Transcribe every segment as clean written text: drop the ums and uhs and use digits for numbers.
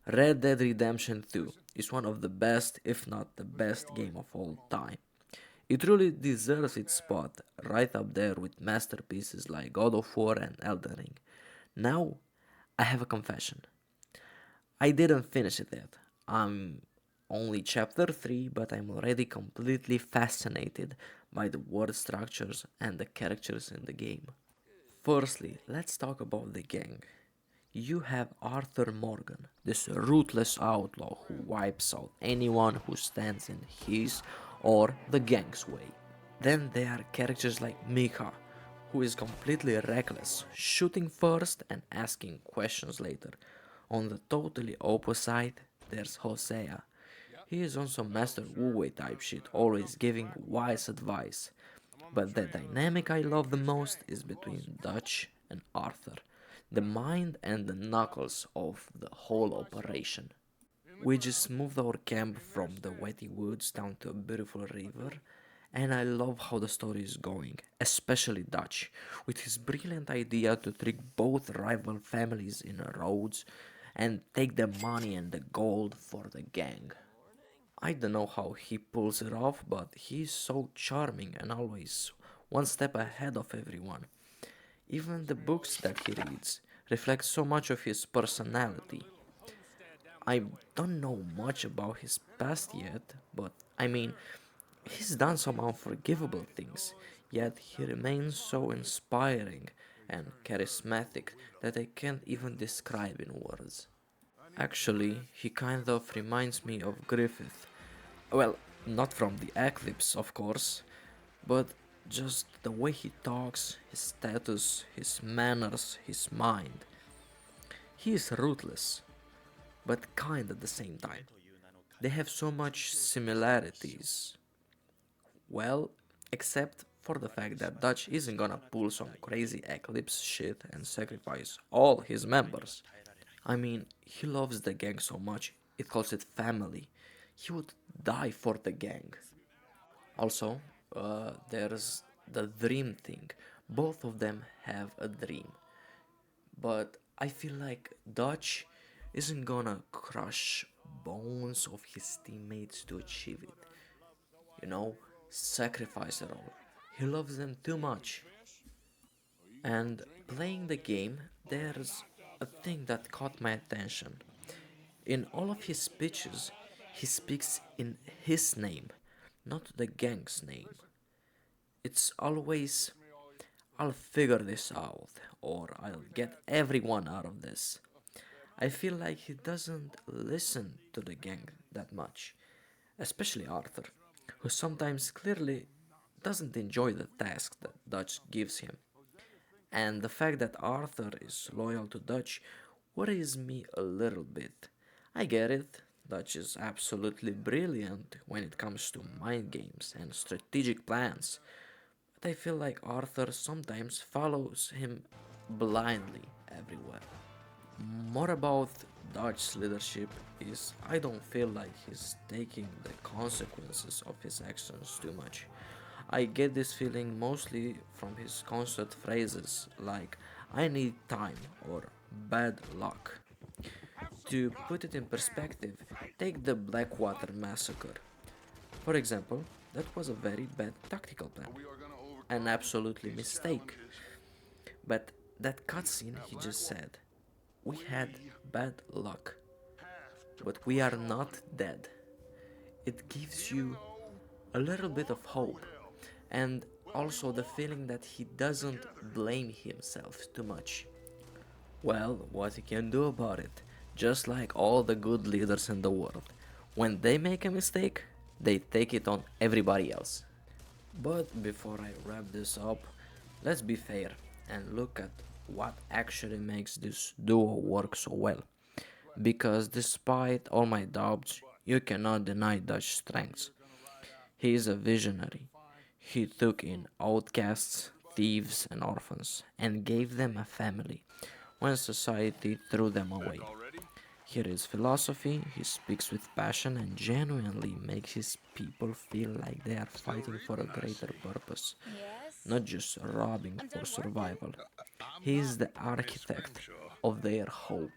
Red Dead Redemption 2 is one of the best, if not the best game of all time. It truly deserves its spot right up there with masterpieces like God of War and Elden Ring. Now, I have a confession. I didn't finish it yet. I'm only chapter 3, but I'm already completely fascinated by the word structures and the characters in the game. Firstly, let's talk about the gang. You have Arthur Morgan, this ruthless outlaw who wipes out anyone who stands in his or the gang's way. Then there are characters like Mika, who is completely reckless, shooting first and asking questions later. On the totally opposite, there's Hosea. He is on some Master Wu type shit, always giving wise advice. But the dynamic I love the most is between Dutch and Arthur, the mind and the knuckles of the whole operation. We just moved our camp from the wetty woods down to a beautiful river, and I love how the story is going, especially Dutch, with his brilliant idea to trick both rival families in roads and take the money and the gold for the gang. I don't know how he pulls it off, but he's so charming and always one step ahead of everyone. Even the books that he reads reflect so much of his personality. I don't know much about his past yet, but I mean, he's done some unforgivable things, yet he remains so inspiring and charismatic that I can't even describe in words. Actually, he kind of reminds me of Griffith. Well, not from the Eclipse, of course, but just the way he talks, his status, his manners, his mind. He is ruthless, but kind at the same time. They have so much similarities. Well, except for the fact that Dutch isn't gonna pull some crazy Eclipse shit and sacrifice all his members. I mean, he loves the gang so much, it calls it family. He would die for the gang. Also, there's the dream thing. Both of them have a dream. But I feel like Dutch isn't gonna crush bones of his teammates to achieve it. You know, sacrifice it all. He loves them too much. And playing the game, there's a thing that caught my attention. In all of his speeches, he speaks in his name, not the gang's name. It's always, I'll figure this out, or I'll get everyone out of this. I feel like he doesn't listen to the gang that much, especially Arthur, who sometimes clearly doesn't enjoy the task that Dutch gives him. And the fact that Arthur is loyal to Dutch worries me a little bit. I get it, Dutch is absolutely brilliant when it comes to mind games and strategic plans, but I feel like Arthur sometimes follows him blindly everywhere. More about Dutch's leadership is I don't feel like he's taking the consequences of his actions too much. I get this feeling mostly from his constant phrases like I need time or bad luck. To put it in perspective, take the Blackwater massacre. For example, that was a very bad tactical plan, an absolutely mistake. But that cutscene he just said, we had bad luck, but we are not dead. It gives you a little bit of hope and also the feeling that he doesn't blame himself too much. Well, what he can do about it, just like all the good leaders in the world. When they make a mistake, they take it on everybody else. But before I wrap this up, let's be fair and look at what actually makes this duo work so well. Because despite all my doubts, you cannot deny Dutch's strengths. He is a visionary. He took in outcasts, thieves, and orphans and gave them a family when society threw them away. Here is philosophy, he speaks with passion and genuinely makes his people feel like they are fighting for a greater purpose, Yes. not just robbing for survival. He is the architect of their hope.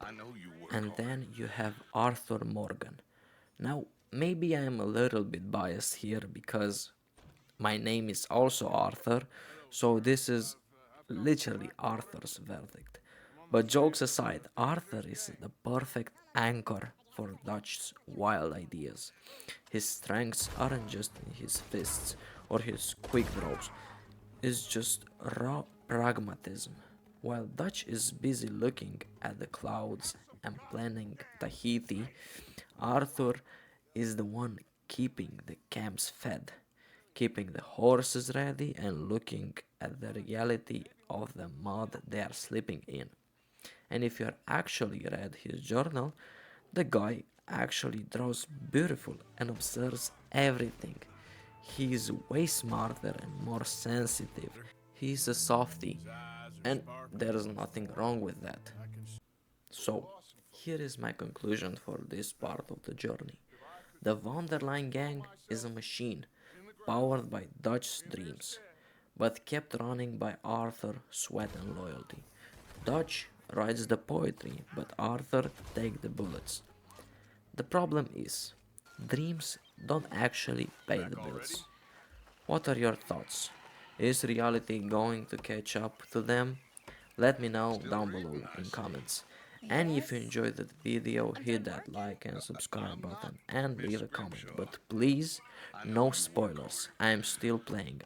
And then you have Arthur Morgan. Now, maybe I am a little bit biased here because my name is also Arthur, so this is literally Arthur's verdict. But jokes aside, Arthur is the perfect anchor for Dutch's wild ideas. His strengths aren't just in his fists or his quick draws, it's just raw pragmatism. While Dutch is busy looking at the clouds and planning Tahiti, Arthur is the one keeping the camps fed, keeping the horses ready, and looking at the reality of the mud they are sleeping in. And if you actually read his journal, the guy actually draws beautiful and observes everything. He is way smarter and more sensitive. He is a softie, and there is nothing wrong with that. So, here is my conclusion for this part of the journey. The Von der Leyen gang is a machine, powered by Dutch's dreams, but kept running by Arthur, sweat and loyalty. Dutch writes the poetry, but Arthur takes the bullets. The problem is, dreams don't actually pay the bills. What are your thoughts? Is reality going to catch up to them? Let me know down below in comments. And if you enjoyed the video, hit that like and subscribe button and leave a comment. But please, no spoilers, I am still playing.